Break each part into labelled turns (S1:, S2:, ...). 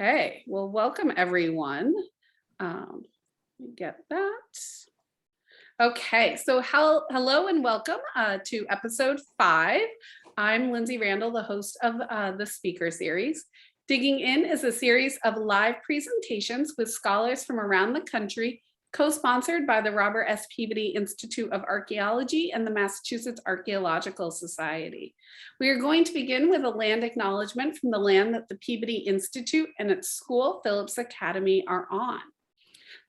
S1: Okay, well, welcome everyone. Let me get that. Okay, so hello and welcome to episode 5. I'm Lindsay Randall, the host of the speaker series. Digging In is a series of live presentations with scholars from around the country, co-sponsored by the Robert S. Peabody Institute of Archaeology and the Massachusetts Archaeological Society. We are going to begin with a land acknowledgement from the land that the Peabody Institute and its school, Phillips Academy, are on.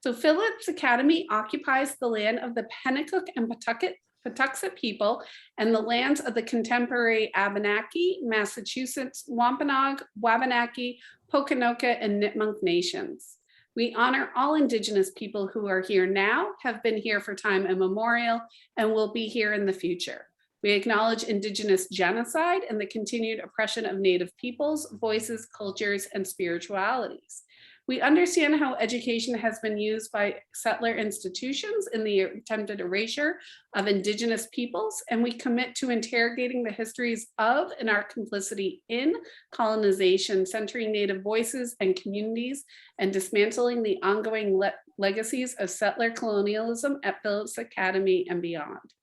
S1: So Phillips Academy occupies the land of the Pennacook and Patuxet people and the lands of the contemporary Abenaki, Massachusetts, Wampanoag, Wabanaki, Pokanoket, and Nipmuc nations. We honor all Indigenous people who are here now, have been here for time immemorial, and will be here in the future. We acknowledge Indigenous genocide and the continued oppression of Native peoples, voices, cultures, and spiritualities. We understand how education has been used by settler institutions in the attempted erasure of Indigenous peoples, and we commit to interrogating the histories of and our complicity in colonization, centering Native voices and communities, and dismantling the ongoing legacies of settler colonialism at Phillips Academy and beyond.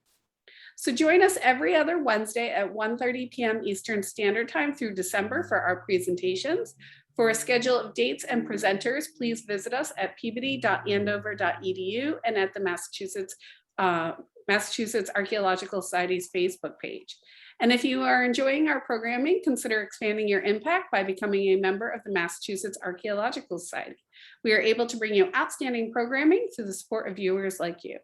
S1: So join us every other Wednesday at 1:30 p.m. Eastern Standard Time through December for our presentations. For a schedule of dates and presenters, please visit us at peabody.andover.edu and at the Massachusetts Archaeological Society's Facebook page. And if you are enjoying our programming, consider expanding your impact by becoming a member of the Massachusetts Archaeological Society. We are able to bring you outstanding programming through the support of viewers like you.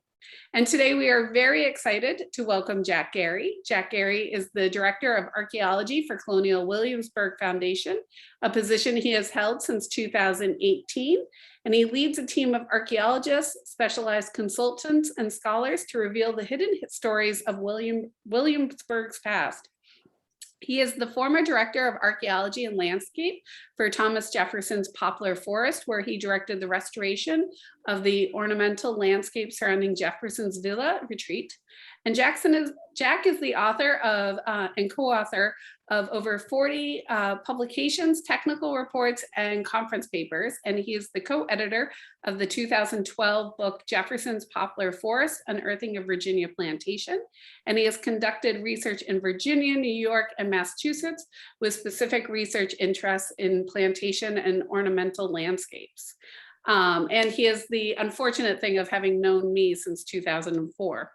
S1: And today we are very excited to welcome Jack Gary. Jack Gary is the Director of Archaeology for Colonial Williamsburg Foundation, a position he has held since 2018. And he leads a team of archaeologists, specialized consultants, and scholars to reveal the hidden stories of Williamsburg's past. He is the former Director of Archaeology and Landscape for Thomas Jefferson's Poplar Forest, where he directed the restoration of the ornamental landscape surrounding Jefferson's Villa Retreat. And Jack is the author of and co-author of over 40 publications, technical reports, and conference papers. And he is the co-editor of the 2012 book, Jefferson's Poplar Forest, Unearthing of Virginia Plantation. And he has conducted research in Virginia, New York, and Massachusetts with specific research interests in plantation and ornamental landscapes. And he has the unfortunate thing of having known me since 2004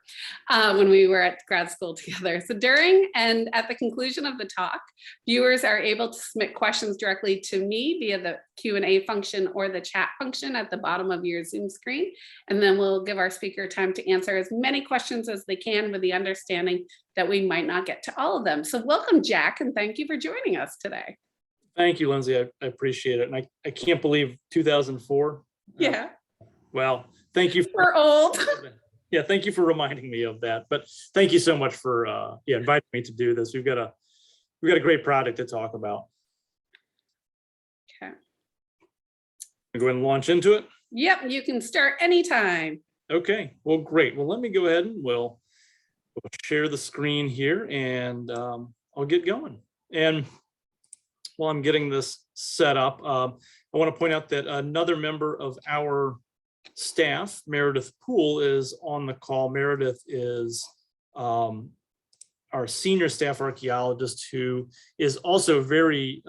S1: when we were at grad school together. So during and at the conclusion of the talk, viewers are able to submit questions directly to me via the Q&A function or the chat function at the bottom of your Zoom screen. And then we'll give our speaker time to answer as many questions as they can with the understanding that we might not get to all of them. So welcome, Jack, and thank you for joining us today.
S2: Thank you, Lindsay. I appreciate it. And I can't believe 2004.
S1: Yeah.
S2: Well, thank you.
S1: We're old.
S2: Yeah, thank you for reminding me of that. But thank you so much for inviting me to do this. We've got a great project to talk about.
S1: Okay.
S2: Go ahead and launch into it.
S1: Yep, you can start anytime.
S2: Okay, well, great. Well, let me go ahead and we'll share the screen here and I'll get going. And while I'm getting this set up, I want to point out that another member of our staff, Meredith Poole, is on the call. Meredith is our senior staff archaeologist who is also very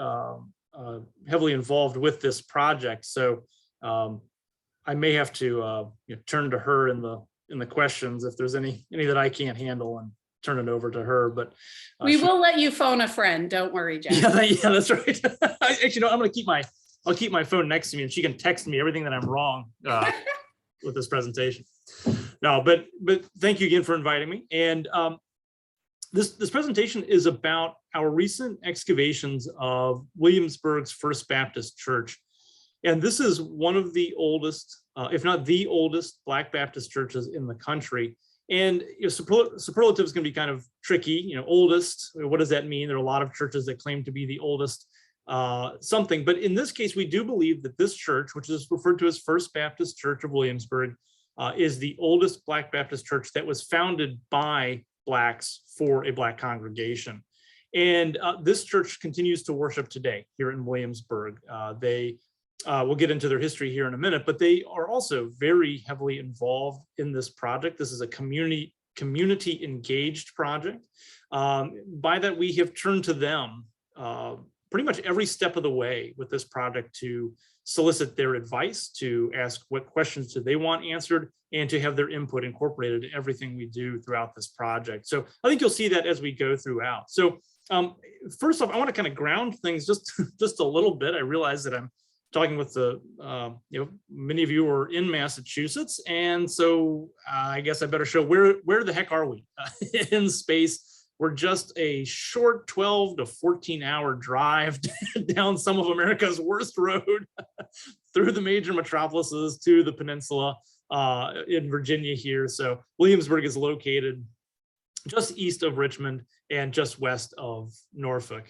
S2: heavily involved with this project. So I may have to turn to her in the questions if there's any that I can't handle and turn it over to her. But
S1: we will let you phone a friend. Don't worry, Jack.
S2: Yeah, that's right. Actually, no, I'm going to I'll keep my phone next to me and she can text me everything that I'm wrong with this presentation. No, but thank you again for inviting me. And this presentation is about our recent excavations of Williamsburg's First Baptist Church. And this is one of the oldest, if not the oldest, Black Baptist churches in the country. And superlative is going to be kind of tricky. Oldest, what does that mean? There are a lot of churches that claim to be the oldest something, but in this case, we do believe that this church, which is referred to as First Baptist Church of Williamsburg, is the oldest Black Baptist church that was founded by Blacks for a Black congregation. And this church continues to worship today here in Williamsburg. They We'll get into their history here in a minute, but they are also very heavily involved in this project. This is a community engaged project. By that, we have turned to them pretty much every step of the way with this project to solicit their advice, to ask what questions do they want answered, and to have their input incorporated in everything we do throughout this project. So I think you'll see that as we go throughout. So first off, I want to kind of ground things just a little bit. I realize that I'm talking with the, many of you are in Massachusetts. And so I guess I better show where the heck are we in space. We're just a short 12 to 14-hour drive down some of America's worst road through the major metropolises to the peninsula in Virginia here. So Williamsburg is located just east of Richmond and just west of Norfolk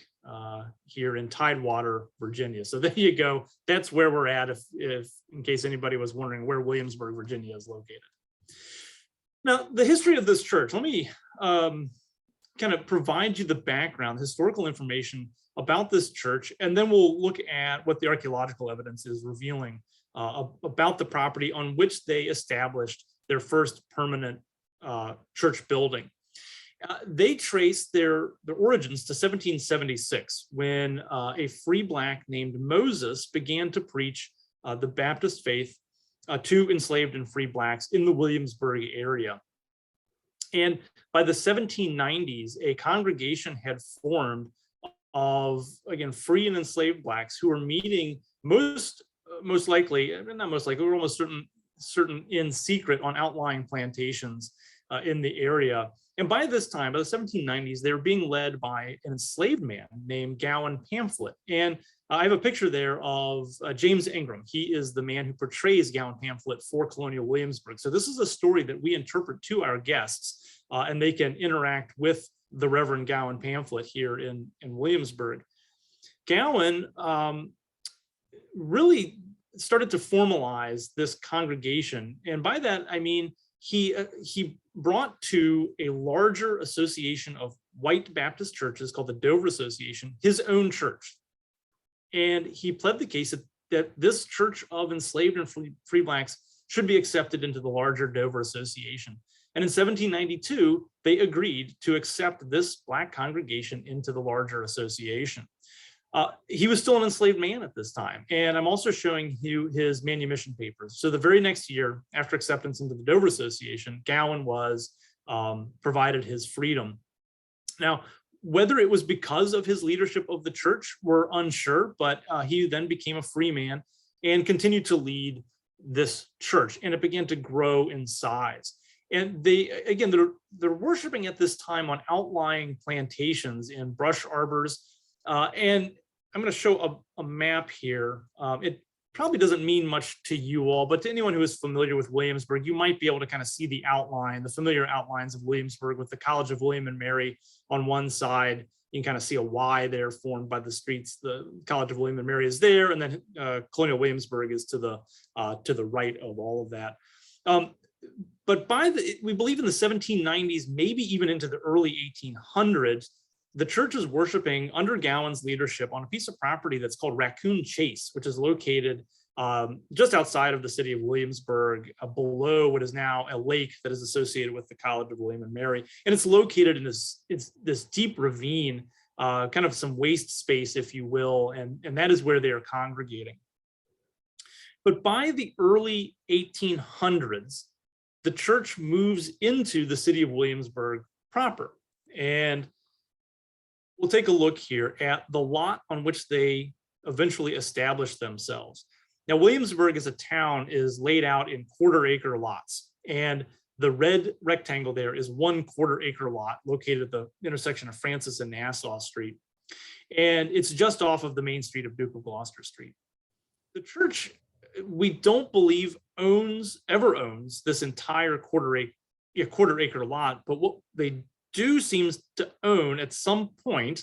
S2: here in Tidewater, Virginia. So there you go. That's where we're at, if in case anybody was wondering where Williamsburg, Virginia is located. Now, the history of this church, let me kind of provide you the background, historical information about this church, and then we'll look at what the archaeological evidence is revealing about the property on which they established their first permanent church building. They trace their origins to 1776, when a free Black named Moses began to preach the Baptist faith to enslaved and free Blacks in the Williamsburg area. And by the 1790s, a congregation had formed of, again, free and enslaved Blacks who were meeting most likely, not most likely, we're almost certain in secret on outlying plantations in the area. And by this time, by the 1790s, they were being led by an enslaved man named Gowan Pamphlet. And I have a picture there of James Ingram. He is the man who portrays Gowan Pamphlet for Colonial Williamsburg. So this is a story that we interpret to our guests, and they can interact with the Reverend Gowan Pamphlet here in Williamsburg. Gowan really started to formalize this congregation. And by that, I mean, he brought to a larger association of white Baptist churches called the Dover Association his own church. And he pled the case that this church of enslaved and free Blacks should be accepted into the larger Dover Association. And in 1792, they agreed to accept this Black congregation into the larger association. He was still an enslaved man at this time. And I'm also showing you his manumission papers. So the very next year, after acceptance into the Dover Association, Gowan was provided his freedom. Now, whether it was because of his leadership of the church, we're unsure, but he then became a free man and continued to lead this church, and it began to grow in size. And they're worshiping at this time on outlying plantations in brush arbors. And I'm going to show a map here. It probably doesn't mean much to you all, but to anyone who is familiar with Williamsburg, you might be able to kind of see the outline, the familiar outlines of Williamsburg with the College of William and Mary on one side. You can kind of see a Y there formed by the streets. The College of William and Mary is there, and then Colonial Williamsburg is to the right of all of that. But we believe in the 1790s, maybe even into the early 1800s, the church is worshiping under Gowan's leadership on a piece of property that's called Raccoon Chase, which is located just outside of the city of Williamsburg, below what is now a lake that is associated with the College of William and Mary. And it's located in this deep ravine, kind of some waste space, if you will, and that is where they are congregating. But by the early 1800s, the church moves into the city of Williamsburg proper. And we'll take a look here at the lot on which they eventually established themselves. Now, Williamsburg as a town is laid out in quarter-acre lots, and the red rectangle there is 1 quarter-acre lot located at the intersection of Francis and Nassau Street. And it's just off of the main street of Duke of Gloucester Street. The church, we don't believe ever owns this entire quarter-acre lot, but what they do seems to own at some point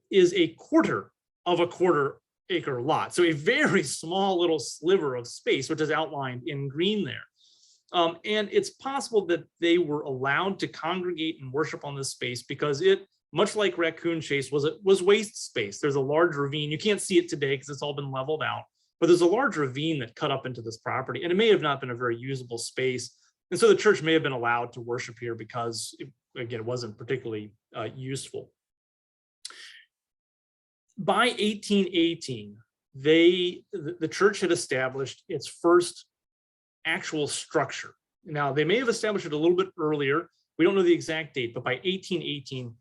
S2: is a quarter of a quarter-acre lot. So a very small little sliver of space, which is outlined in green there. And it's possible that they were allowed to congregate and worship on this space because it, much like Raccoon Chase, was waste space. There's a large ravine. You can't see it today because it's all been leveled out. but there's a large ravine that cut up into this property, and it may have not been a very usable space. And so the church may have been allowed to worship here because, again, it wasn't particularly useful. By 1818, the church had established its first actual structure. Now, they may have established it a little bit earlier. We don't know the exact date, but by 1818,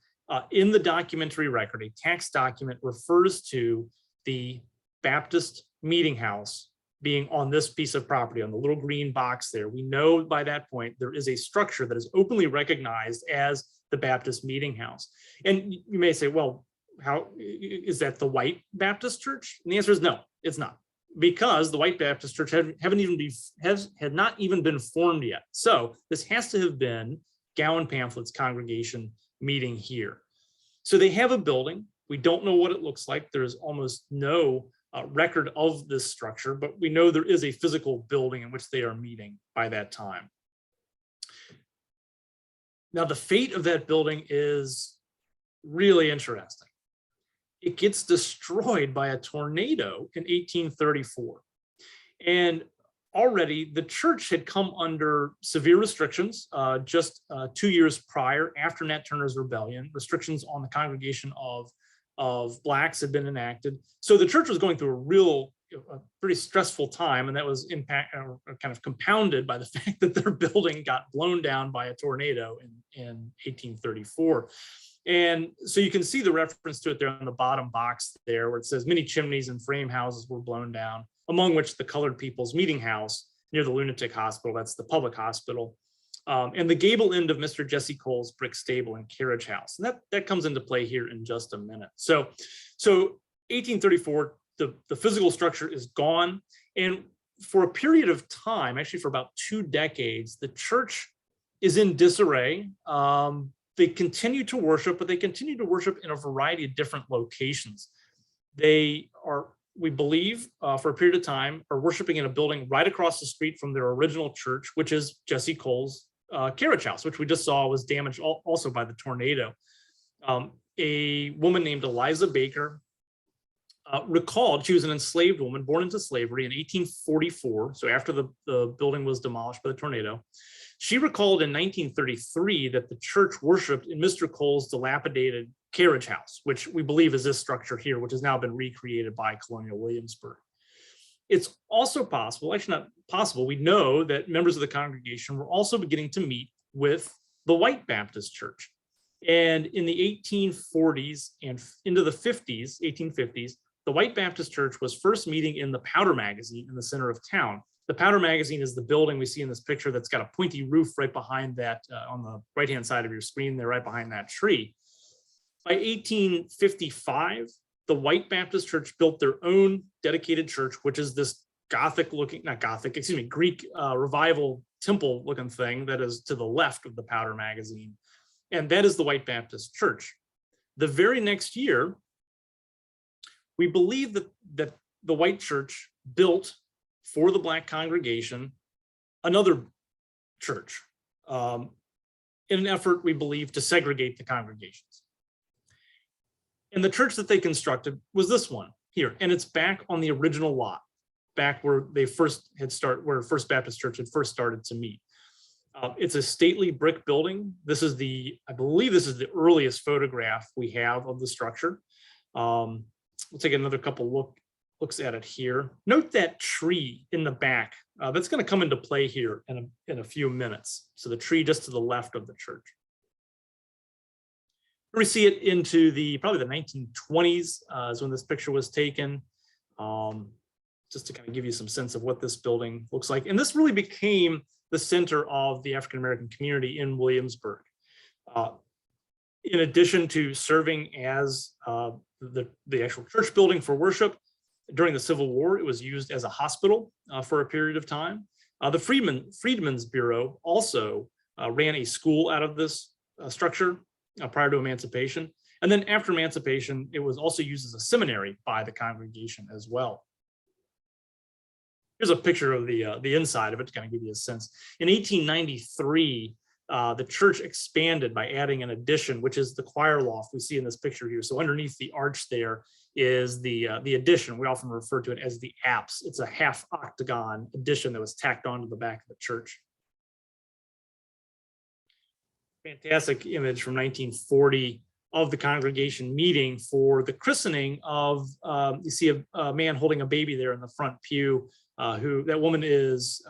S2: in the documentary record, a tax document refers to the Baptist meeting house being on this piece of property, on the little green box there. We know by that point there is a structure that is openly recognized as the Baptist meeting house. And you may say, well, how is that the White Baptist Church? And the answer is no, it's not, because the White Baptist Church had not even been formed yet. So this has to have been Gowan Pamphlet's congregation meeting here. So they have a building. We don't know what it looks like. There's almost no record of this structure, but we know there is a physical building in which they are meeting by that time. Now, the fate of that building is really interesting. It gets destroyed by a tornado in 1834. And already the church had come under severe restrictions just 2 years prior, after Nat Turner's rebellion. Restrictions on the congregation of Blacks had been enacted. So the church was going through a pretty stressful time, and that was kind of compounded by the fact that their building got blown down by a tornado in 1834. And so you can see the reference to it there on the bottom box there, where it says many chimneys and frame houses were blown down, among which the Colored People's Meeting House near the lunatic hospital, that's the public hospital, and the gable end of Mr. Jesse Cole's brick stable and carriage house. And that comes into play here in just a minute. So 1834, the physical structure is gone. And for a period of time, actually for about 2 decades, the church is in disarray. They continue to worship, but they continue to worship in a variety of different locations. They are, we believe, for a period of time, are worshiping in a building right across the street from their original church, which is Jesse Cole's carriage house, which we just saw was damaged also by the tornado. A woman named Eliza Baker recalled, she was an enslaved woman born into slavery in 1844, so after the building was demolished by the tornado. She recalled in 1933 that the church worshiped in Mr. Cole's dilapidated carriage house, which we believe is this structure here, which has now been recreated by Colonial Williamsburg. It's also possible, actually not possible, we know that members of the congregation were also beginning to meet with the White Baptist Church. And in the 1840s and into the 1850s, the White Baptist Church was first meeting in the Powder Magazine in the center of town. The Powder Magazine is the building we see in this picture that's got a pointy roof right behind that, on the right-hand side of your screen there, right behind that tree. By 1855, the White Baptist Church built their own dedicated church, which is this Greek revival temple looking thing that is to the left of the Powder Magazine. And that is the White Baptist Church. The very next year, we believe that the White Church built for the Black congregation another church in an effort, we believe, to segregate the congregations. And the church that they constructed was this one here, and it's back on the original lot, back where they first had where First Baptist Church had first started to meet. It's a stately brick building. This is I believe this is the earliest photograph we have of the structure. We'll take another couple looks at it here. Note that tree in the back. That's going to come into play here in a few minutes. So the tree just to the left of the church. We see it into probably the 1920s is when this picture was taken. Just to kind of give you some sense of what this building looks like. And this really became the center of the African-American community in Williamsburg. In addition to serving as the actual church building for worship, during the Civil War, it was used as a hospital for a period of time. The Freedmen's Bureau also ran a school out of this structure prior to emancipation. And then after emancipation, it was also used as a seminary by the congregation as well. Here's a picture of the inside of it to kind of give you a sense. In 1893, the church expanded by adding an addition, which is the choir loft we see in this picture here. So underneath the arch there is the addition. We often refer to it as the apse. It's a half octagon addition that was tacked onto the back of the church. Fantastic image from 1940 of the congregation meeting for the christening of, you see a man holding a baby there in the front pew, that woman is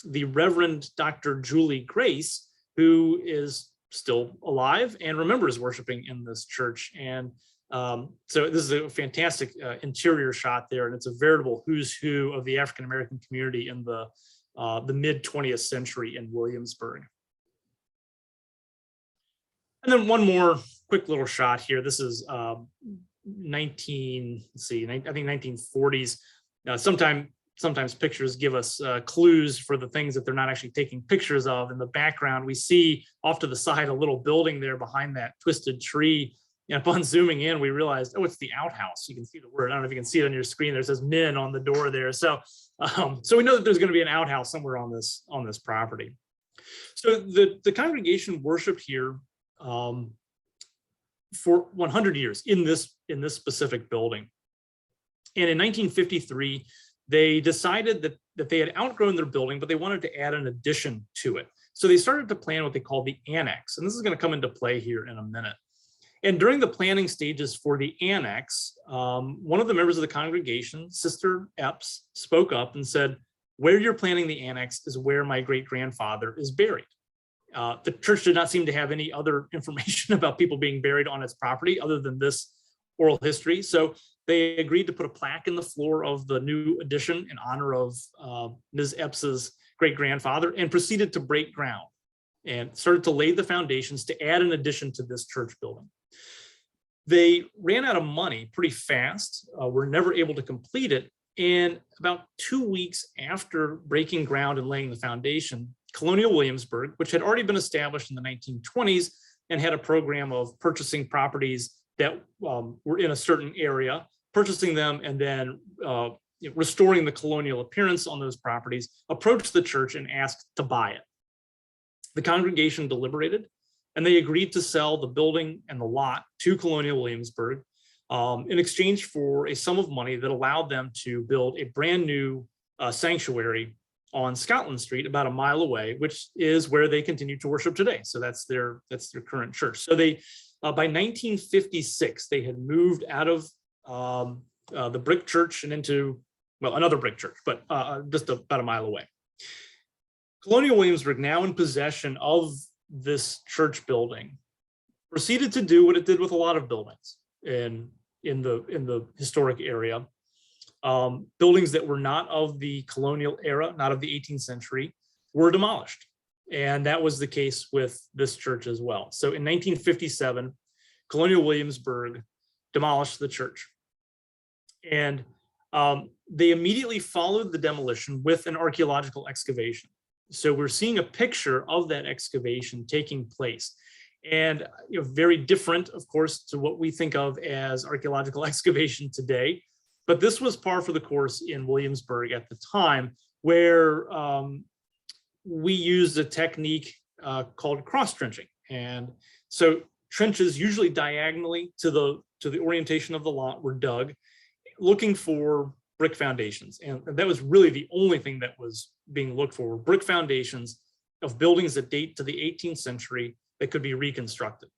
S2: the Reverend Dr. Julie Grace, who is still alive and remembers worshiping in this church. And so this is a fantastic interior shot there, and it's a veritable who's who of the African-American community in the mid 20th century in Williamsburg. And then one more quick little shot here. This is I think 1940s. Sometimes pictures give us clues for the things that they're not actually taking pictures of. In the background, we see off to the side a little building there behind that twisted tree. And upon zooming in, we realized, oh, it's the outhouse. You can see the word. I don't know if you can see it on your screen. There says "men" on the door there. So we know that there's going to be an outhouse somewhere on this property. So the congregation worshipped here for 100 years in this specific building. And in 1953, they decided that they had outgrown their building, but they wanted to add an addition to it. So they started to plan what they called the Annex. And this is going to come into play here in a minute. And during the planning stages for the Annex, one of the members of the congregation, Sister Epps, spoke up and said, "Where you're planning the Annex is where my great-grandfather is buried." The church did not seem to have any other information about people being buried on its property other than this oral history. So they agreed to put a plaque in the floor of the new addition in honor of Ms. Epps's great-grandfather, and proceeded to break ground and started to lay the foundations to add an addition to this church building. They ran out of money pretty fast, were never able to complete it. And about 2 weeks after breaking ground and laying the foundation, Colonial Williamsburg, which had already been established in the 1920s and had a program of purchasing properties that were in a certain area, purchasing them and then restoring the colonial appearance on those properties, approached the church and asked to buy it. The congregation deliberated, and they agreed to sell the building and the lot to Colonial Williamsburg in exchange for a sum of money that allowed them to build a brand new sanctuary on Scotland Street, about a mile away, which is where they continue to worship today. So that's their current church. So they, by 1956, they had moved out of the brick church and into, well, another brick church, but just about a mile away. Colonial Williamsburg, now in possession of this church building, proceeded to do what it did with a lot of buildings in the historic area. Buildings that were not of the colonial era, not of the 18th century, were demolished. And that was the case with this church as well. So in 1957, Colonial Williamsburg demolished the church. And they immediately followed the demolition with an archaeological excavation. So we're seeing a picture of that excavation taking place. And very different, of course, to what we think of as archaeological excavation today. But this was par for the course in Williamsburg at the time, where we used a technique called cross-trenching. And so trenches, usually diagonally to the orientation of the lot, were dug, looking for brick foundations. And that was really the only thing that was being looked for, were brick foundations of buildings that date to the 18th century that could be reconstructed.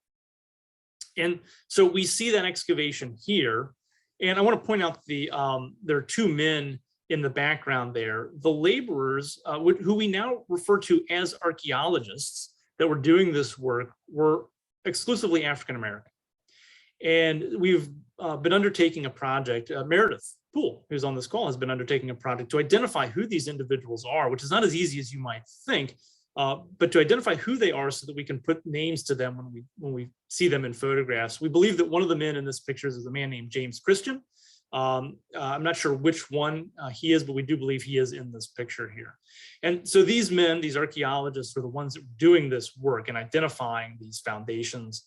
S2: And so we see that excavation here. And I want to point out there are two men in the background there. The laborers, who we now refer to as archaeologists that were doing this work, were exclusively African-American. And we've been undertaking a project, Meredith Poole, who's on this call, has been undertaking a project to identify who these individuals are, which is not as easy as you might think, but to identify who they are so that we can put names to them when we see them in photographs. We believe that one of the men in this picture is a man named James Christian. I'm not sure which one he is, but we do believe he is in this picture here. And so these men, these archaeologists, are the ones that were doing this work and identifying these foundations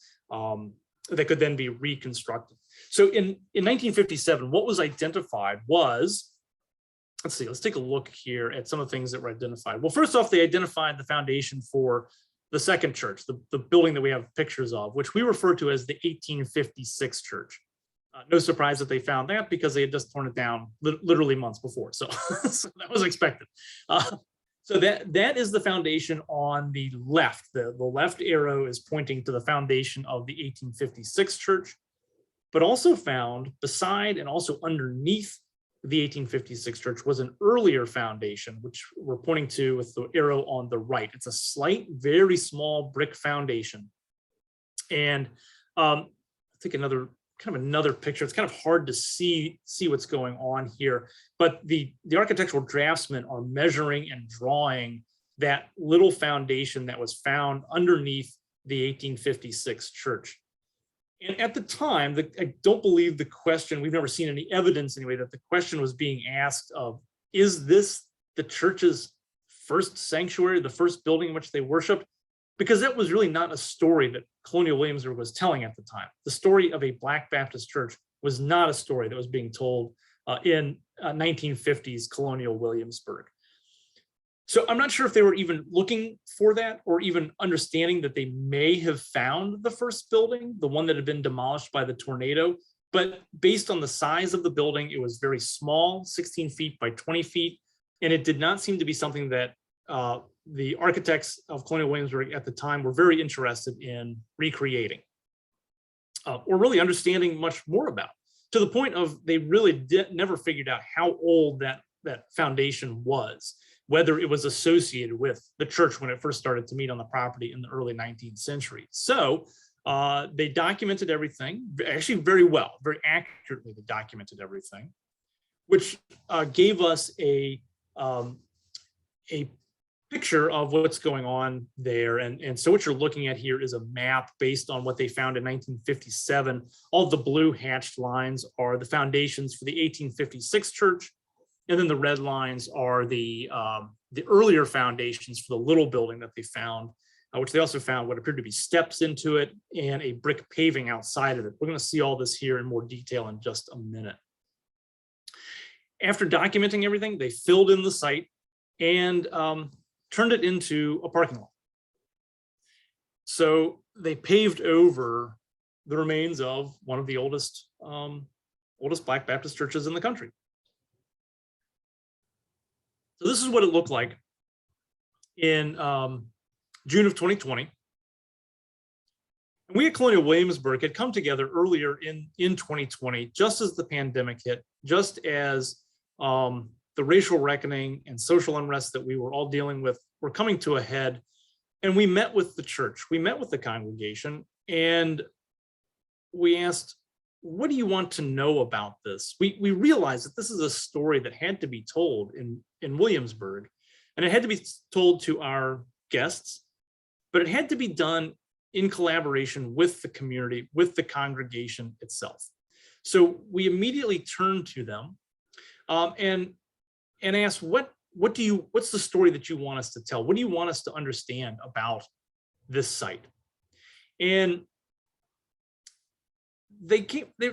S2: that could then be reconstructed. So in 1957, what was identified was, let's take a look here at some of the things that were identified. Well, first off, they identified the foundation for the second church, the building that we have pictures of, which we refer to as the 1856 church. No surprise that they found that because they had just torn it down literally months before. So, so that was expected. So that is the foundation on the left. The left arrow is pointing to the foundation of the 1856 church, but also found beside and also underneath the 1856 church was an earlier foundation, which we're pointing to with the arrow on the right. It's a slight, very small brick foundation. And I think another picture. It's kind of hard to see what's going on here, but the architectural draftsmen are measuring and drawing that little foundation that was found underneath the 1856 church. And at the time, I don't believe the question, we've never seen any evidence anyway, that the question was being asked of, is this the church's first sanctuary, the first building in which they worshiped? Because that was really not a story that Colonial Williamsburg was telling at the time. The story of a Black Baptist church was not a story that was being told in 1950s Colonial Williamsburg. So I'm not sure if they were even looking for that or even understanding that they may have found the first building, the one that had been demolished by the tornado. But based on the size of the building, it was very small, 16 feet by 20 feet. And it did not seem to be something that the architects of Colonial Williamsburg at the time were very interested in recreating or really understanding much more about, to the point of they really never figured out how old that foundation was, whether it was associated with the church when it first started to meet on the property in the early 19th century. So they documented everything, actually very well, very accurately. They documented everything, which gave us a picture of what's going on there. And so what you're looking at here is a map based on what they found in 1957. All the blue hatched lines are the foundations for the 1856 church. And then the red lines are the earlier foundations for the little building that they found, which they also found what appeared to be steps into it and a brick paving outside of it. We're going to see all this here in more detail in just a minute. After documenting everything, they filled in the site and turned it into a parking lot. So they paved over the remains of one of the oldest Black Baptist churches in the country. So this is what it looked like in June of 2020. And we at Colonial Williamsburg had come together earlier in 2020, just as the pandemic hit, just as the racial reckoning and social unrest that we were all dealing with were coming to a head. And we met with the church, we met with the congregation, and we asked, what do you want to know about this? We realized that this is a story that had to be told in Williamsburg, and it had to be told to our guests, but it had to be done in collaboration with the community, with the congregation itself. So we immediately turned to them and asked, what's the story that you want us to tell? What do you want us to understand about this site? And they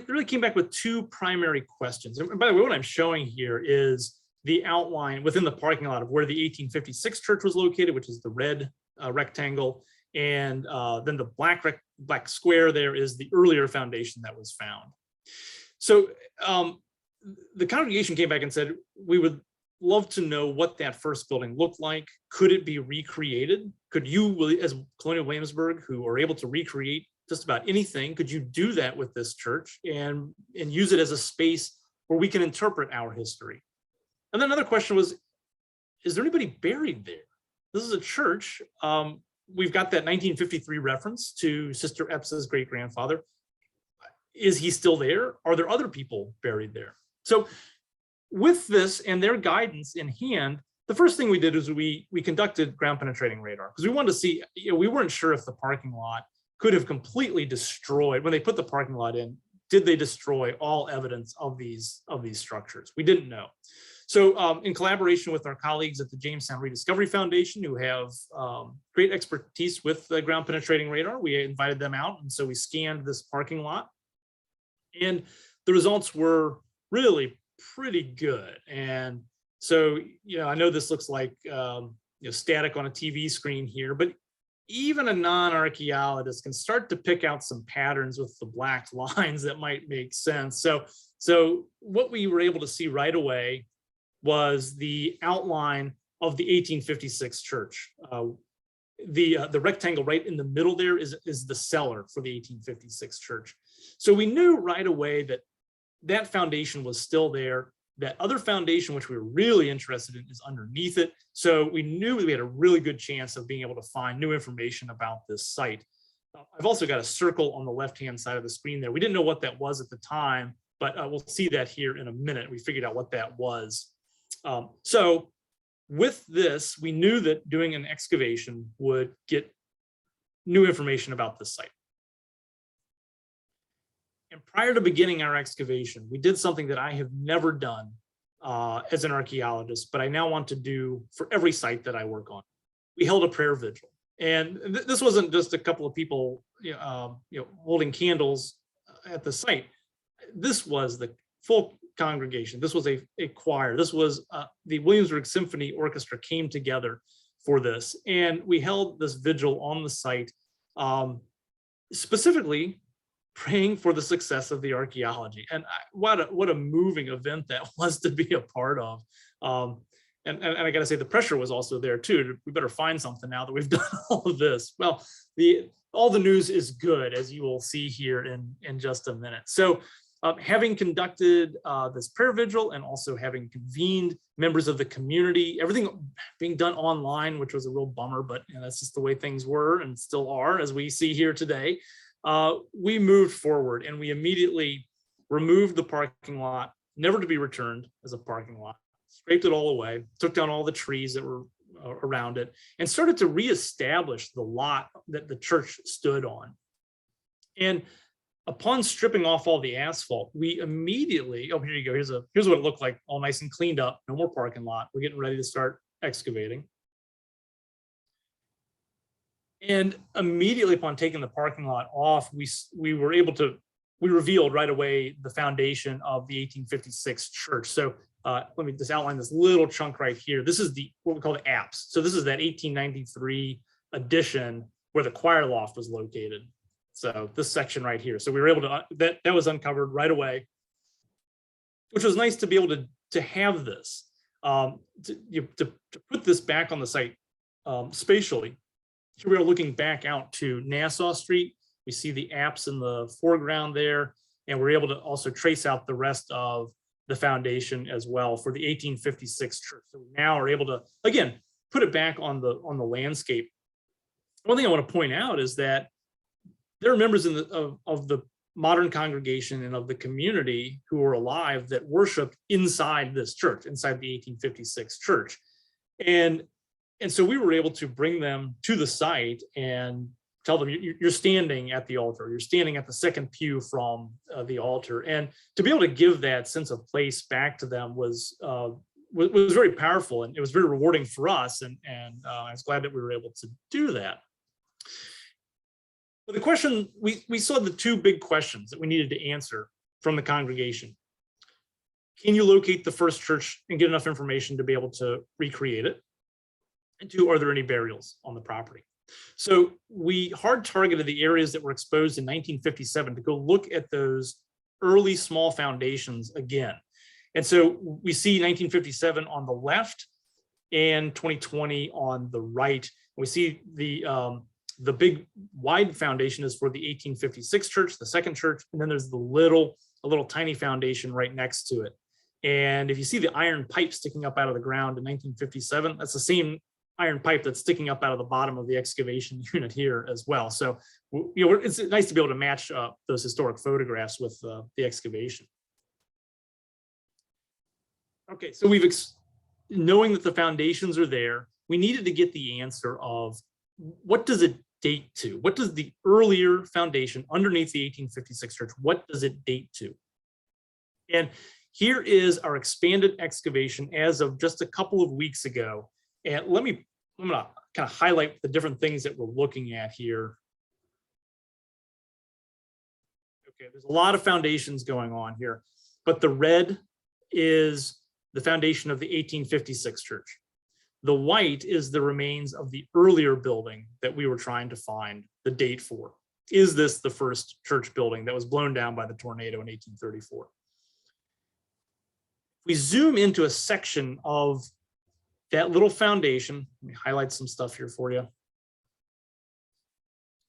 S2: really came back with two primary questions. And by the way, what I'm showing here is the outline within the parking lot of where the 1856 church was located, which is the red rectangle. And then the black square there is the earlier foundation that was found. So the congregation came back and said, we would love to know what that first building looked like. Could it be recreated? Could you, as Colonial Williamsburg, who are able to recreate just about anything, could you do that with this church and use it as a space where we can interpret our history? And then another question was, is there anybody buried there? This is a church. We've got that 1953 reference to Sister Epsa's great-grandfather. Is he still there? Are there other people buried there? So with this and their guidance in hand, the first thing we did is we conducted ground penetrating radar, because we wanted to see, we weren't sure if the parking lot could have completely destroyed, when they put the parking lot in, did they destroy all evidence of these structures? We didn't know. So in collaboration with our colleagues at the Jamestown Rediscovery Foundation, who have great expertise with the ground penetrating radar, we invited them out. And so we scanned this parking lot, and the results were really pretty good. And so, I know this looks like static on a TV screen here, but even a non-archaeologist can start to pick out some patterns with the black lines that might make sense. So what we were able to see right away was the outline of the 1856 church. The rectangle right in the middle there is the cellar for the 1856 church. So we knew right away that that foundation was still there. That other foundation, which we were really interested in, is underneath it. So we knew we had a really good chance of being able to find new information about this site. I've also got a circle on the left-hand side of the screen there. We didn't know what that was at the time, but we'll see that here in a minute. We figured out what that was. So with this, we knew that doing an excavation would get new information about this site. And prior to beginning our excavation, we did something that I have never done as an archaeologist, but I now want to do for every site that I work on. We held a prayer vigil. And this wasn't just a couple of people holding candles at the site. This was the full congregation. This was a choir. This was the Williamsburg Symphony Orchestra came together for this. And we held this vigil on the site, specifically praying for the success of the archaeology. And what a moving event that was to be a part of. And I gotta say, the pressure was also there too. We better find something now that we've done all of this. Well, all the news is good, as you will see here in just a minute. So having conducted this prayer vigil and also having convened members of the community, everything being done online, which was a real bummer, but that's just the way things were and still are, as we see here today. We moved forward and we immediately removed the parking lot, never to be returned as a parking lot, scraped it all away, took down all the trees that were around it, and started to reestablish the lot that the church stood on. And upon stripping off all the asphalt, we immediately, oh, here you go, here's what it looked like, all nice and cleaned up, no more parking lot. We're getting ready to start excavating. And immediately upon taking the parking lot off, we were able to, we revealed right away the foundation of the 1856 church. So let me just outline this little chunk right here. This is what we call the apse. So this is that 1893 addition where the choir loft was located. So this section right here. So we were able to, that was uncovered right away, which was nice to be able to have this, to put this back on the site spatially. Here we are looking back out to Nassau Street. We see the apse in the foreground there, and we're able to also trace out the rest of the foundation as well for the 1856 church. So we now are able to, again, put it back on the landscape. One thing I want to point out is that there are members of the modern congregation and of the community who are alive that worship inside this church, inside the 1856 church. And so we were able to bring them to the site and tell them, you're standing at the altar, you're standing at the second pew from the altar. And to be able to give that sense of place back to them was very powerful, and it was very rewarding for us. And I was glad that we were able to do that. But the question, we saw the two big questions that we needed to answer from the congregation. Can you locate the first church and get enough information to be able to recreate it? And two, are there any burials on the property? So we hard targeted the areas that were exposed in 1957 to go look at those early small foundations again. And so we see 1957 on the left and 2020 on the right. We see the big wide foundation is for the 1856 church, the second church, and then there's a little tiny foundation right next to it. And if you see the iron pipe sticking up out of the ground in 1957, that's the same iron pipe that's sticking up out of the bottom of the excavation unit here as well. So, it's nice to be able to match those historic photographs with the excavation. Okay, so knowing that the foundations are there, we needed to get the answer of what does it date to? What does the earlier foundation underneath the 1856 church, what does it date to? And here is our expanded excavation as of just a couple of weeks ago. And I'm gonna kind of highlight the different things that we're looking at here. Okay, there's a lot of foundations going on here, but the red is the foundation of the 1856 church. The white is the remains of the earlier building that we were trying to find the date for. Is this the first church building that was blown down by the tornado in 1834? We zoom into a section of that little foundation. Let me highlight some stuff here for you.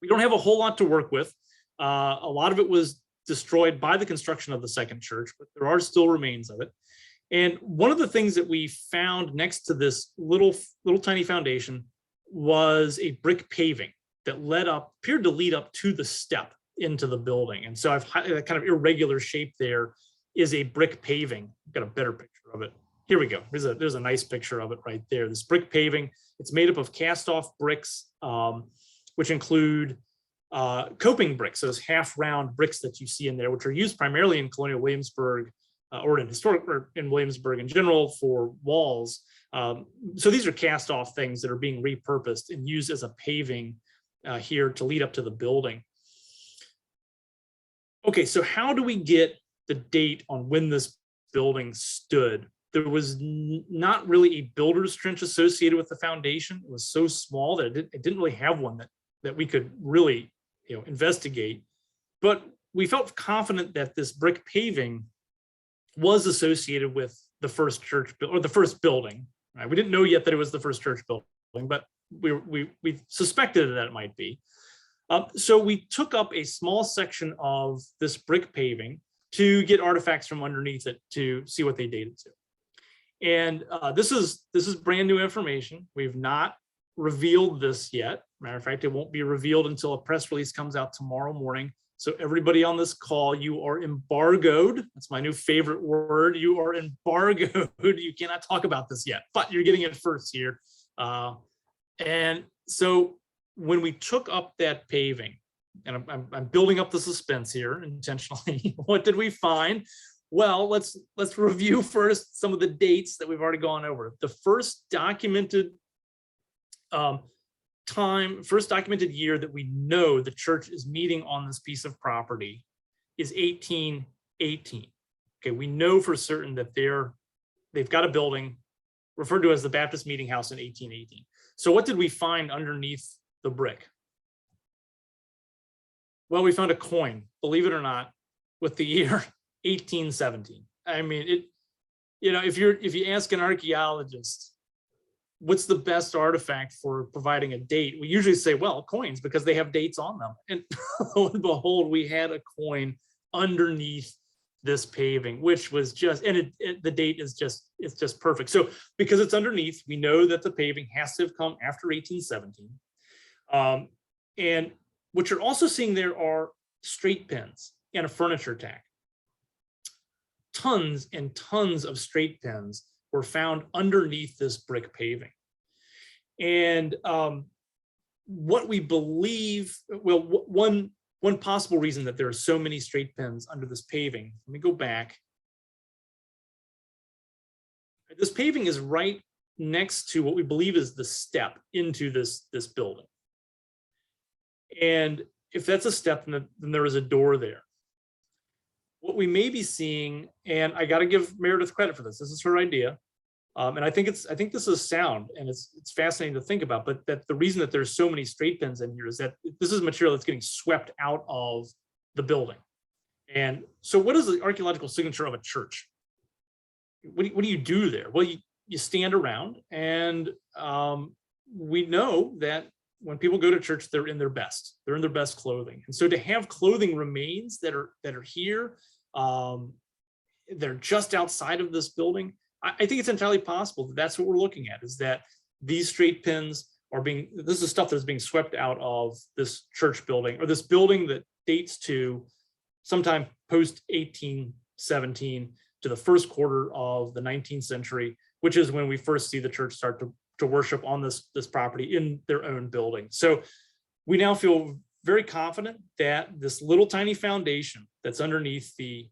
S2: We don't have a whole lot to work with. A lot of it was destroyed by the construction of the second church, but there are still remains of it. And one of the things that we found next to this little tiny foundation was a brick paving that appeared to lead up to the step into the building. And so I've that kind of irregular shape there is a brick paving. I've got a better picture of it. Here we go. There's a nice picture of it right there. This brick paving, it's made up of cast off bricks, which include coping bricks, those half round bricks that you see in there, which are used primarily in Colonial Williamsburg or in Williamsburg in general for walls. So these are cast off things that are being repurposed and used as a paving here to lead up to the building. Okay, so how do we get the date on when this building stood? There was not really a builder's trench associated with the foundation. It was so small that it didn't really have one that we could really investigate. But we felt confident that this brick paving was associated with the first church or the first building. Right? We didn't know yet that it was the first church building, but we suspected that it might be. So we took up a small section of this brick paving to get artifacts from underneath it to see what they dated to. And this is brand new information. We've not revealed this yet. Matter of fact, it won't be revealed until a press release comes out tomorrow morning. So everybody on this call, you are embargoed. That's my new favorite word. You are embargoed. You cannot talk about this yet, but you're getting it first here. And so when we took up that paving, and I'm building up the suspense here intentionally, what did we find? Well, let's review first some of the dates that we've already gone over. The first documented year that we know the church is meeting on this piece of property is 1818. Okay, we know for certain that they've got a building referred to as the Baptist Meeting House in 1818. So what did we find underneath the brick? Well, we found a coin, believe it or not, with the year 1817. I mean, if you ask an archaeologist, what's the best artifact for providing a date? We usually say, well, coins, because they have dates on them. And lo and behold, we had a coin underneath this paving, which was just, and the date is it's just perfect. So because it's underneath, we know that the paving has to have come after 1817. And what you're also seeing there are straight pins and a furniture tack. Tons and tons of straight pins were found underneath this brick paving. And what we believe, well, one possible reason that there are so many straight pins under this paving, let me go back. This paving is right next to what we believe is the step into this building. And if that's a step, then there is a door there. What we may be seeing, and I got to give Meredith credit for this. This is her idea, and I think this is sound, and it's fascinating to think about. But that the reason that there's so many straight pins in here is that this is material that's getting swept out of the building. And so, what is the archaeological signature of a church? What do you do there? Well, you stand around, and we know that when people go to church, they're in their best. They're in their best clothing. And so to have clothing remains that are here, they're just outside of this building, I think it's entirely possible that that's what we're looking at, is that these straight pins this is stuff that's being swept out of this church building, or this building that dates to sometime post 1817 to the first quarter of the 19th century, which is when we first see the church start to worship on this property in their own building. So we now feel very confident that this little tiny foundation that's underneath the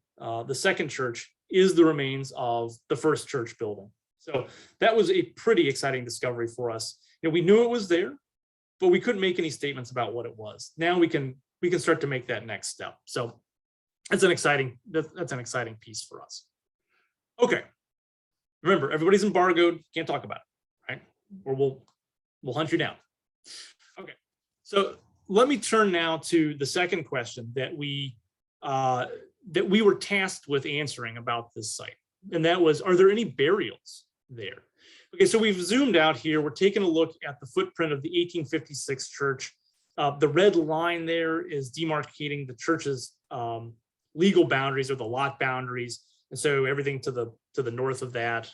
S2: second church is the remains of the first church building. So that was a pretty exciting discovery for us. We knew it was there, but we couldn't make any statements about what it was. Now we can start to make that next step. So that's an exciting piece for us. Okay, remember, everybody's embargoed, can't talk about it, right? we'll hunt you down. Okay, so let me turn now to the second question that we were tasked with answering about this site, and that was, are there any burials there? Okay, so we've zoomed out here. We're taking a look at the footprint of the 1856 church. The red line there is demarcating the church's legal boundaries, or the lot boundaries, and so everything to the north of that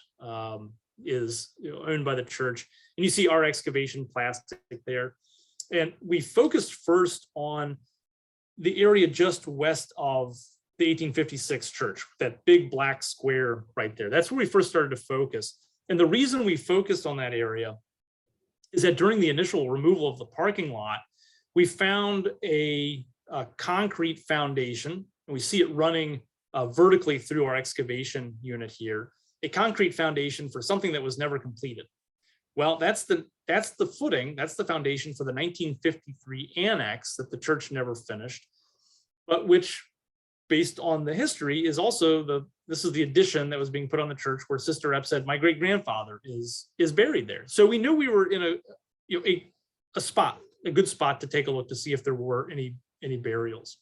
S2: is owned by the church. And you see our excavation plastic there. And we focused first on the area just west of the 1856 church, that big black square right there. That's where we first started to focus. And the reason we focused on that area is that during the initial removal of the parking lot, we found a concrete foundation, and we see it running vertically through our excavation unit here, a concrete foundation for something that was never completed. Well, that's the footing, that's the foundation for the 1953 annex that the church never finished, but which, based on the history, is also this is the addition that was being put on the church, where Sister Epp said, my great grandfather is buried there. So we knew we were in a good spot to take a look to see if there were any burials.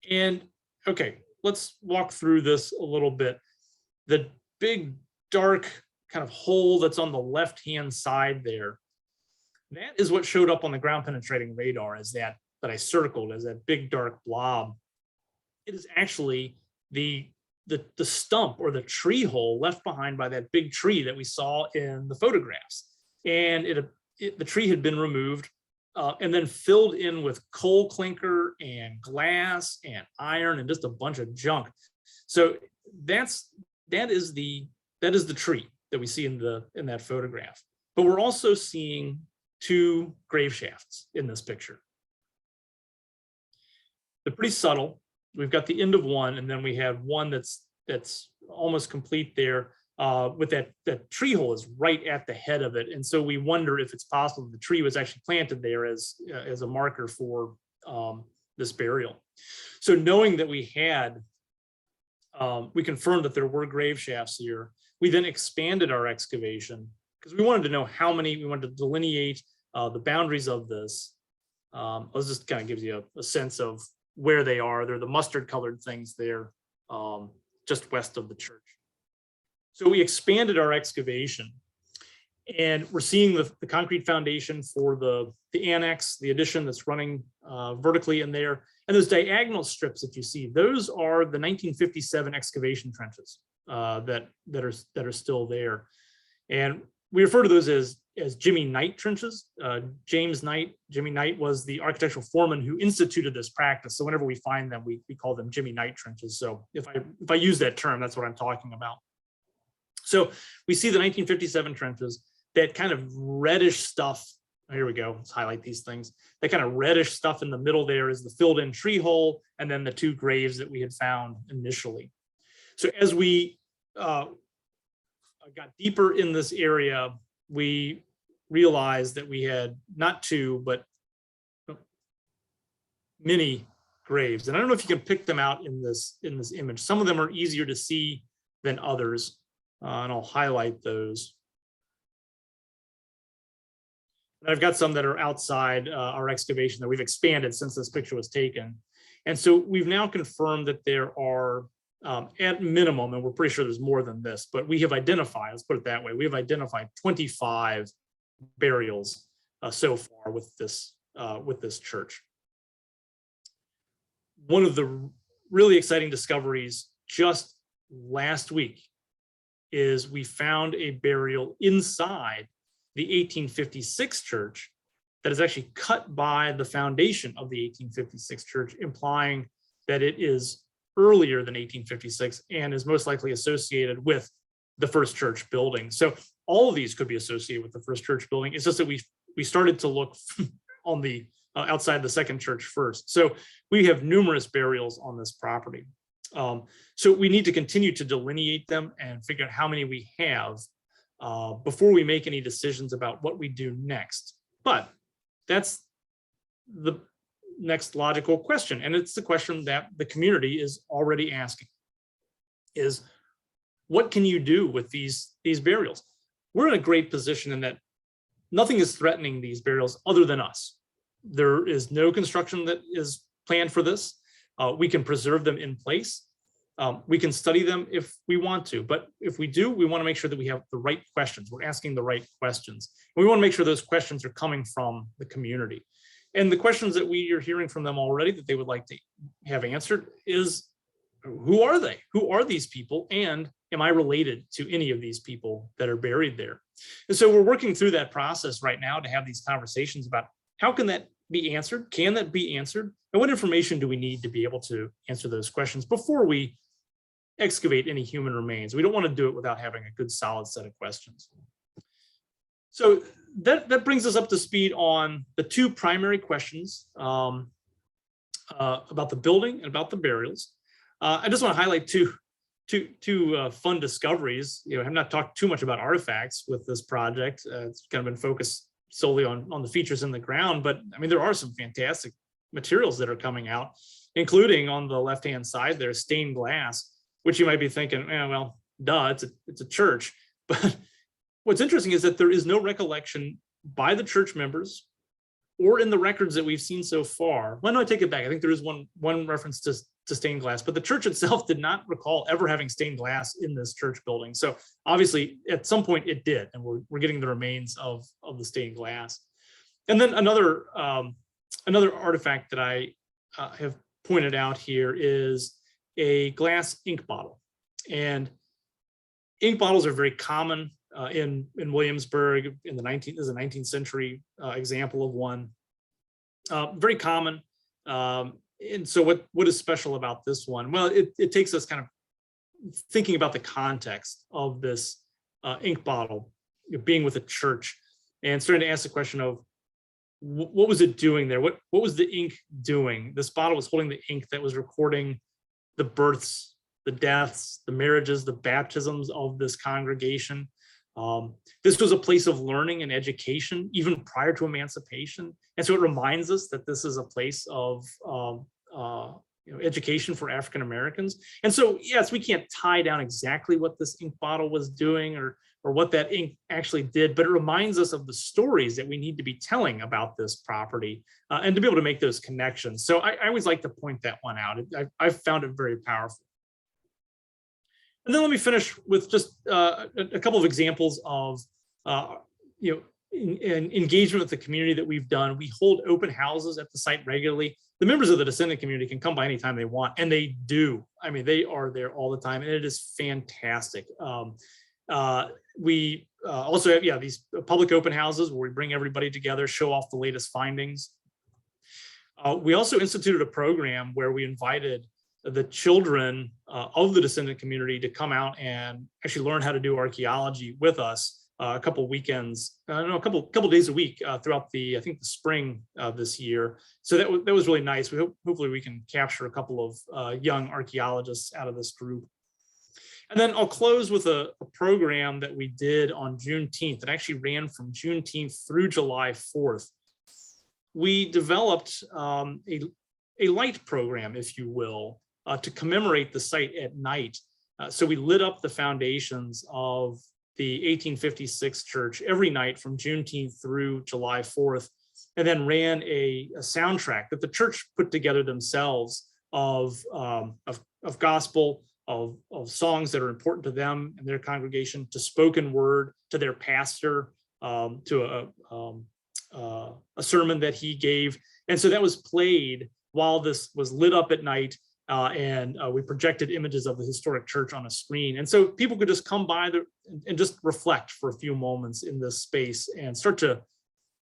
S2: And okay, let's walk through this a little bit. The big dark kind of hole that's on the left-hand side there, that is what showed up on the ground penetrating radar as that I circled as that big dark blob. It is actually the stump or the tree hole left behind by that big tree that we saw in the photographs. And the tree had been removed and then filled in with coal clinker and glass and iron and just a bunch of junk. So that is the tree that we see in that photograph. But we're also seeing two grave shafts in this picture. They're pretty subtle. We've got the end of one, and then we have one that's almost complete there. With that tree hole is right at the head of it, and so we wonder if it's possible the tree was actually planted there as a marker for this burial. So knowing that we confirmed that there were grave shafts here, we then expanded our excavation because we wanted to know how many. We wanted to delineate the boundaries of this. This just kind of gives you a sense of where they are. They're the mustard colored things there, just west of the church. So we expanded our excavation, and we're seeing the concrete foundation for the annex, the addition that's running vertically in there. And those diagonal strips that you see, those are the 1957 excavation trenches that are still there. And we refer to those as Jimmy Knight trenches. Jimmy Knight was the architectural foreman who instituted this practice. So whenever we find them, we call them Jimmy Knight trenches. So if I use that term, that's what I'm talking about. So we see the 1957 trenches, that kind of reddish stuff. Here we go. Let's highlight these things. That kind of reddish stuff in the middle there is the filled in tree hole, and then the two graves that we had found initially. So as we got deeper in this area, we realized that we had not two, but many graves. And I don't know if you can pick them out in this image. Some of them are easier to see than others. And I'll highlight those. And I've got some that are outside our excavation that we've expanded since this picture was taken. And so we've now confirmed that there are, at minimum, and we're pretty sure there's more than this, but we have identified, let's put it that way, we have identified 25 burials so far with this church. One of the really exciting discoveries just last week is we found a burial inside the 1856 church that is actually cut by the foundation of the 1856 church, implying that it is earlier than 1856 and is most likely associated with the first church building. So all of these could be associated with the first church building. It's just that we started to look on the outside the second church first. So we have numerous burials on this property. So we need to continue to delineate them and figure out how many we have before we make any decisions about what we do next. But that's the next logical question. And it's the question that the community is already asking is, what can you do with these burials? We're in a great position in that nothing is threatening these burials other than us. There is no construction that is planned for this. We can preserve them in place. We can study them if we want to, but if we do, we want to make sure that we have the right questions. We're asking the right questions. And we want to make sure those questions are coming from the community. And the questions that we are hearing from them already that they would like to have answered is, who are they? Who are these people? And am I related to any of these people that are buried there? And so we're working through that process right now to have these conversations about how can that be answered? Can that be answered? And what information do we need to be able to answer those questions before we excavate any human remains? We don't want to do it without having a good solid set of questions. So that brings us up to speed on the two primary questions about the building and about the burials. I just want to highlight two fun discoveries. You know, I have not talked too much about artifacts with this project. It's kind of been focused solely on the features in the ground, but I mean, there are some fantastic materials that are coming out, including on the left-hand side, there's stained glass, which you might be thinking, well, duh, it's a church. But what's interesting is that there is no recollection by the church members or in the records that we've seen so far. Well, no, I take it back. I think there is one reference to stained glass, but the church itself did not recall ever having stained glass in this church building. So obviously at some point it did, and we're getting the remains of the stained glass. And then another artifact that I have pointed out here is a glass ink bottle. And ink bottles are very common in Williamsburg in the 19th century example of one. Very common. And so what is special about this one? Well, it takes us kind of thinking about the context of this ink bottle, being with a church, and starting to ask the question of what was it doing there? What was the ink doing? This bottle was holding the ink that was recording the births, the deaths, the marriages, the baptisms of this congregation. This was a place of learning and education even prior to emancipation. And so it reminds us that this is a place of education for African Americans. And so, yes, we can't tie down exactly what this ink bottle was doing or what that ink actually did, but it reminds us of the stories that we need to be telling about this property and to be able to make those connections. So I always like to point that one out. I've found it very powerful. And then let me finish with just a couple of examples of engagement with the community that we've done. We hold open houses at the site regularly. The members of the descendant community can come by anytime they want, and they do. I mean, they are there all the time, and it is fantastic. We also have these public open houses where we bring everybody together, show off the latest findings. We also instituted a program where we invited the children of the descendant community to come out and actually learn how to do archaeology with us a couple weekends, a couple days a week throughout I think the spring this year. So that was really nice. Hopefully we can capture a couple of young archaeologists out of this group. And then I'll close with a program that we did on Juneteenth. It actually ran from Juneteenth through July 4th. We developed a light program, if you will, to commemorate the site at night. So we lit up the foundations of the 1856 church every night from Juneteenth through July 4th, and then ran a soundtrack that the church put together themselves of gospel, of songs that are important to them and their congregation, to spoken word, to their pastor, to a sermon that he gave. And so that was played while this was lit up at night. And we projected images of the historic church on a screen. And so people could just come by there and just reflect for a few moments in this space and start to,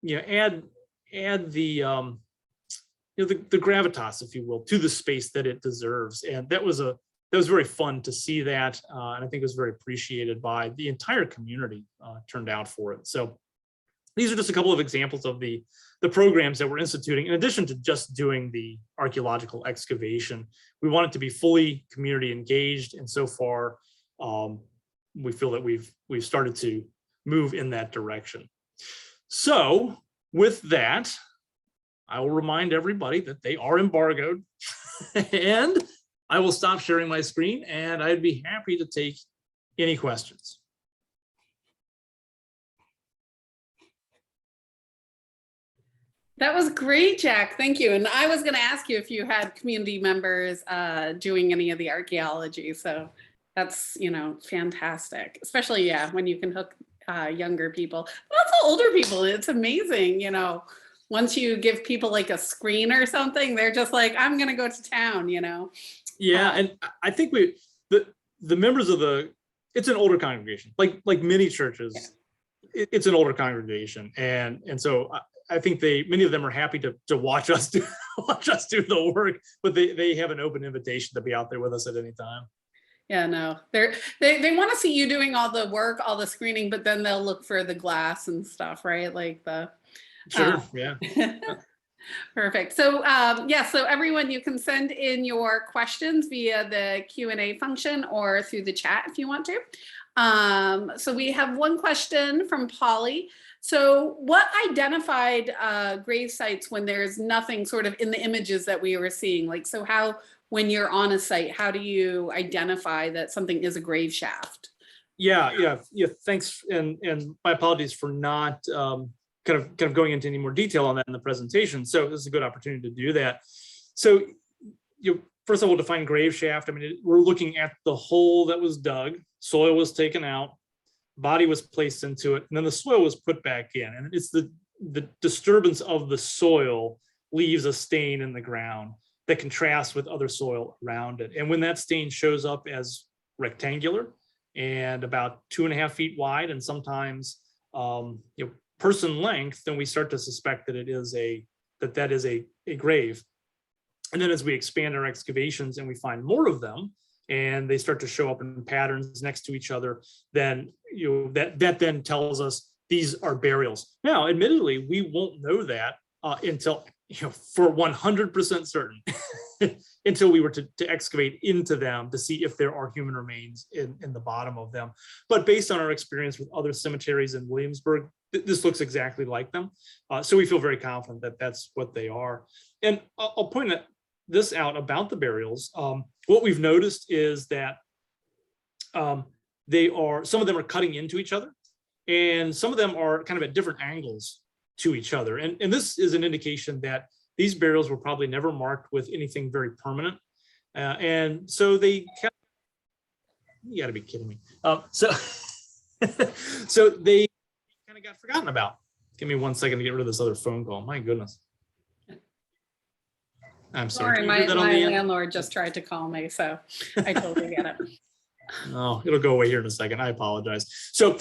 S2: add the gravitas, if you will, to the space that it deserves. And that was very fun to see that. And I think it was very appreciated by the entire community turned out for it. So these are just a couple of examples of the programs that we're instituting. In addition to just doing the archaeological excavation, we want it to be fully community engaged. And so far, we feel that we've started to move in that direction. So with that, I will remind everybody that they are embargoed and I will stop sharing my screen, and I'd be happy to take Any questions?
S1: That was great, Jack. Thank you. And I was going to ask you if you had community members doing any of the archaeology. So that's, fantastic, especially, yeah, when you can hook younger people, but also older people. It's amazing, once you give people like a screen or something, they're just like, I'm going to go to town,
S2: Yeah. And I think the members of it's an older congregation, like many churches, it's an older congregation. And so I think many of them are happy to watch us do the work, but they have an open invitation to be out there with us at any time.
S1: Yeah, no, they want to see you doing all the work, all the screening, but then they'll look for the glass and stuff, right? Like
S2: Sure, yeah.
S1: Perfect. So so everyone, you can send in your questions via the Q&A function or through the chat if you want to. So we have one question from Polly. So what identified grave sites when there's nothing sort of in the images that we were seeing? Like, so how, when you're on a site, how do you identify that something is a grave shaft?
S2: Yeah. Thanks. And my apologies for not kind of going into any more detail on that in the presentation. So this is a good opportunity to do that. So first of all, define grave shaft. I mean, we're looking at the hole that was dug, soil was taken out, body was placed into it, and then the soil was put back in. And it's the disturbance of the soil leaves a stain in the ground that contrasts with other soil around it. And when that stain shows up as rectangular and about 2.5 feet wide, and sometimes person length, then we start to suspect that that is a grave. And then as we expand our excavations and we find more of them, and they start to show up in patterns next to each other, then that then tells us these are burials. Now, admittedly, we won't know that until for 100% certain until we were to excavate into them to see if there are human remains in the bottom of them. But based on our experience with other cemeteries in Williamsburg, this looks exactly like them. So we feel very confident that that's what they are. And I'll point this out about the burials. What we've noticed is that some of them are cutting into each other, and some of them are kind of at different angles to each other. And this is an indication that these burials were probably never marked with anything very permanent. And so you gotta be kidding me. So they kind of got forgotten about. Give me 1 second to get rid of this other phone call. My goodness. I'm sorry.
S1: My landlord just tried to call me, so I totally get it.
S2: No, it'll go away here in a second. I apologize. So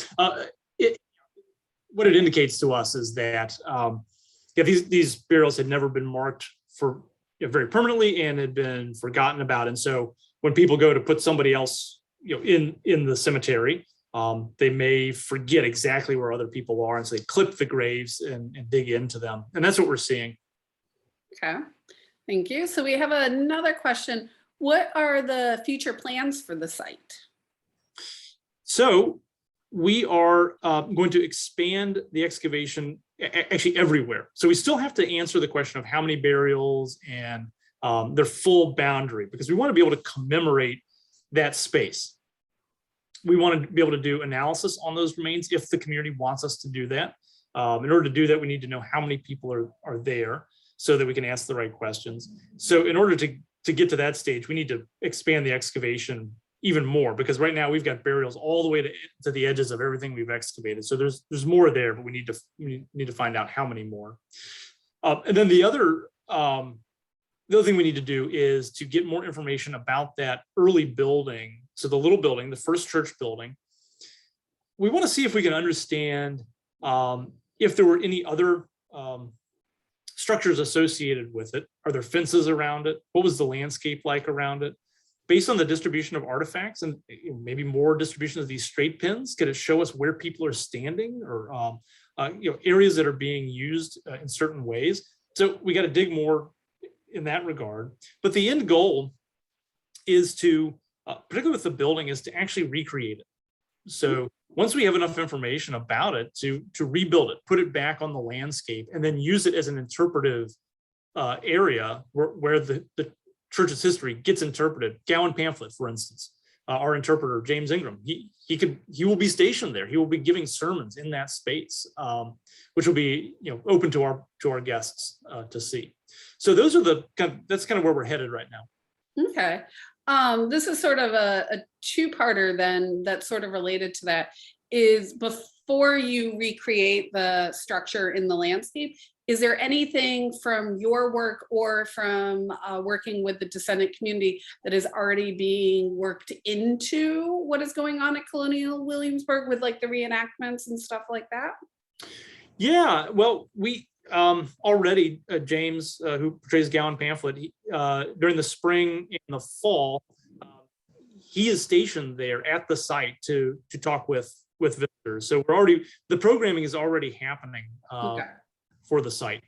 S2: what it indicates to us is that these burials had never been marked for very permanently and had been forgotten about. And so when people go to put somebody else in the cemetery, they may forget exactly where other people are, and so they clip the graves and dig into them. And that's what we're seeing.
S1: Okay. Thank you. So we have another question. What are the future plans for the site?
S2: So we are going to expand the excavation actually everywhere. So we still have to answer the question of how many burials and their full boundary, because we want to be able to commemorate that space. We want to be able to do analysis on those remains if the community wants us to do that. In order to do that, we need to know how many people are there, so that we can ask the right questions. So in order to get to that stage, we need to expand the excavation even more, because right now we've got burials all the way to the edges of everything we've excavated. So there's more there, but we need to find out how many more. And then the other thing we need to do is to get more information about that early building. So the little building, the first church building, we want to see if we can understand if there were any other structures associated with it. Are there fences around it? What was the landscape like around it? Based on the distribution of artifacts and maybe more distribution of these straight pins, could it show us where people are standing, or areas that are being used in certain ways? So we got to dig more in that regard. But the end goal is to, particularly with the building, is to actually recreate it. So once we have enough information about it to rebuild it, put it back on the landscape, and then use it as an interpretive area where the church's history gets interpreted. Gowan pamphlet, for instance, our interpreter, James Ingram. He will be stationed there. He will be giving sermons in that space, which will be open to our guests to see. So those are that's kind of where we're headed right now.
S1: Okay. This is sort of a two-parter then that's sort of related to that. Is before you recreate the structure in the landscape, is there anything from your work or from working with the descendant community that is already being worked into what is going on at Colonial Williamsburg with like the reenactments and stuff like that?
S2: Yeah, well, we already James, who portrays Gowan Pamphlet, during the spring and the fall, he is stationed there at the site to talk with visitors. So the programming is already happening for the site.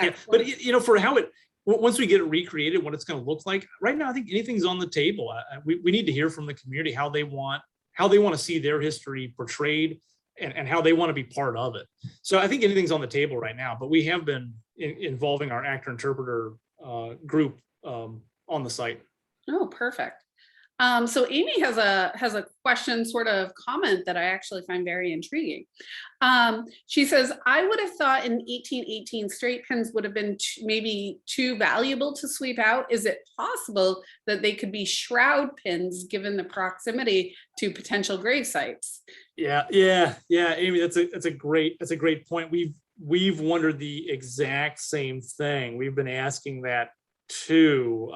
S2: Yeah, but for how once we get it recreated, what it's going to look like, right now I think anything's on the table. We need to hear from the community how they want to see their history portrayed, and how they want to be part of it. So I think anything's on the table right now, but we have been involving our actor interpreter group on the site.
S1: Oh, perfect. So Amy has a question, sort of comment that I actually find very intriguing. She says, I would have thought in 1818 straight pins would have been maybe too valuable to sweep out. Is it possible that they could be shroud pins given the proximity to potential grave sites?
S2: Yeah, Amy, that's a great point. We've wondered the exact same thing. We've been asking that too.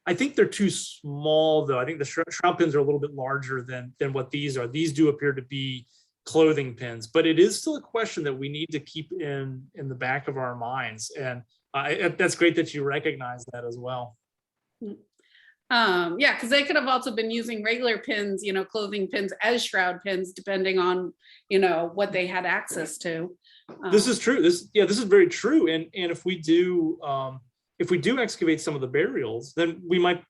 S2: I think they're too small, though. I think the shroud pins are a little bit larger than what these are. These do appear to be clothing pins, but it is still a question that we need to keep in the back of our minds. And that's great that you recognize that as well.
S1: Yeah, because they could have also been using regular pins, clothing pins as shroud pins, depending on, what they had access to.
S2: This is true. This is very true. And if we do excavate some of the burials, then we might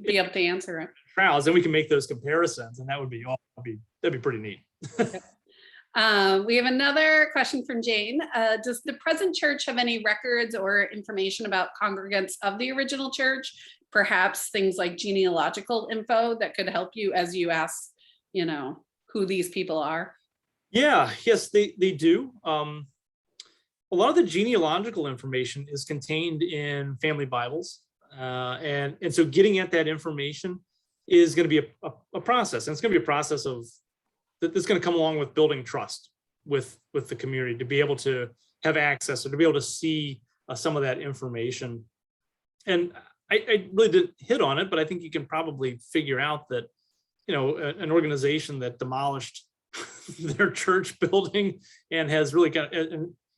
S1: be able to answer it.
S2: Shrouds, then we can make those comparisons, and that'd be pretty neat.
S1: We have another question from Jane. Does the present church have any records or information about congregants of the original church? Perhaps things like genealogical info that could help you as you ask, who these people are?
S2: Yes, they do. A lot of the genealogical information is contained in family Bibles. And so getting at that information is going to be a process. And it's going to be a process that's going to come along with building trust with the community to be able to have access or to be able to see some of that information. And I really didn't hit on it, but I think you can probably figure out that, an organization that demolished their church building and has really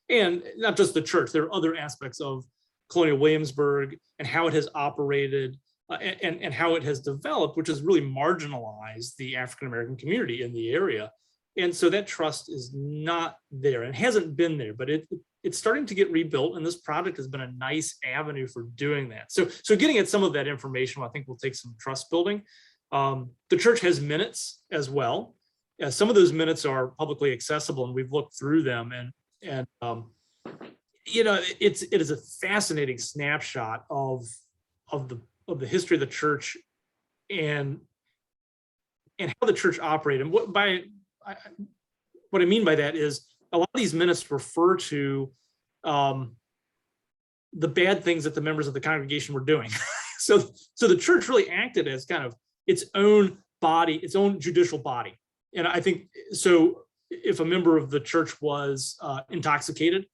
S2: and not just the church, there are other aspects of Colonial Williamsburg and how it has operated and how it has developed, which has really marginalized the African-American community in the area. And so that trust is not there and hasn't been there, but it's starting to get rebuilt. And this project has been a nice avenue for doing that. So getting at some of that information, I think will take some trust building. The church has minutes as well. Some of those minutes are publicly accessible and we've looked through them, and it is a fascinating snapshot of the history of the church and how the church operated. And what I mean by that is a lot of these minutes refer to the bad things that the members of the congregation were doing. So the church really acted as kind of its own body, its own judicial body. And I think so. If a member of the church was intoxicated,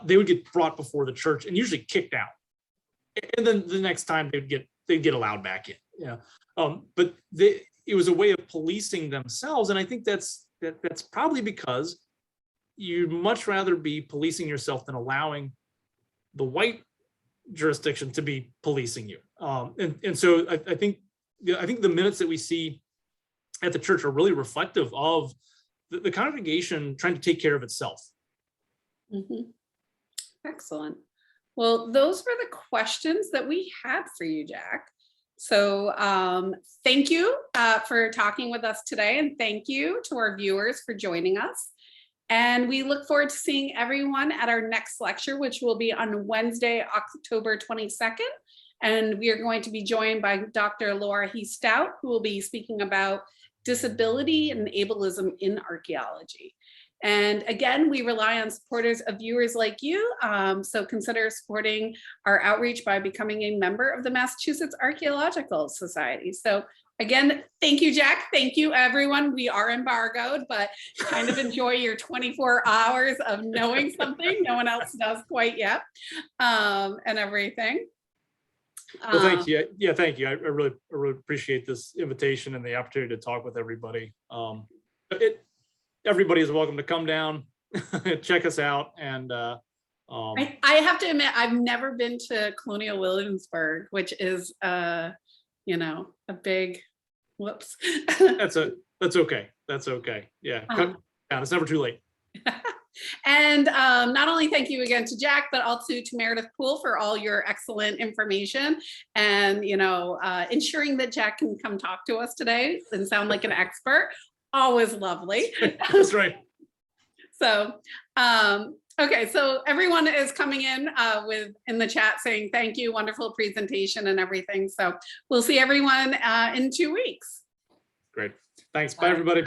S2: they would get brought before the church and usually kicked out. And then the next time they'd get allowed back in. But it was a way of policing themselves, and I think that's probably because you'd much rather be policing yourself than allowing the white jurisdiction to be policing you. And so I think the minutes that we see at the church are really reflective of the congregation trying to take care of itself.
S1: Mm-hmm. Excellent. Well, those were the questions that we had for you, Jack. So thank you for talking with us today, and thank you to our viewers for joining us. And we look forward to seeing everyone at our next lecture, which will be on Wednesday, October 22nd. And we are going to be joined by Dr. Laura Stout, who will be speaking about disability and ableism in archaeology. And again, we rely on supporters of viewers like you, so consider supporting our outreach by becoming a member of the Massachusetts Archaeological Society. So again, thank you, Jack. Thank you, everyone. We are embargoed, but kind of enjoy your 24 hours of knowing something no one else does quite yet, and everything.
S2: Well, thank you. Yeah, thank you. I really appreciate this invitation and the opportunity to talk with everybody. Everybody is welcome to come down, check us out, and
S1: I have to admit, I've never been to Colonial Williamsburg, which is you know, a big whoops.
S2: That's okay. That's okay. Yeah, cut down. It's never too late.
S1: And not only thank you again to Jack, but also to Meredith Poole for all your excellent information and, you know, ensuring that Jack can come talk to us today and sound like an expert. Always lovely.
S2: That's right.
S1: So, okay, so everyone is coming in in the chat saying thank you, wonderful presentation and everything. So we'll see everyone in 2 weeks.
S2: Great. Thanks. Bye, everybody.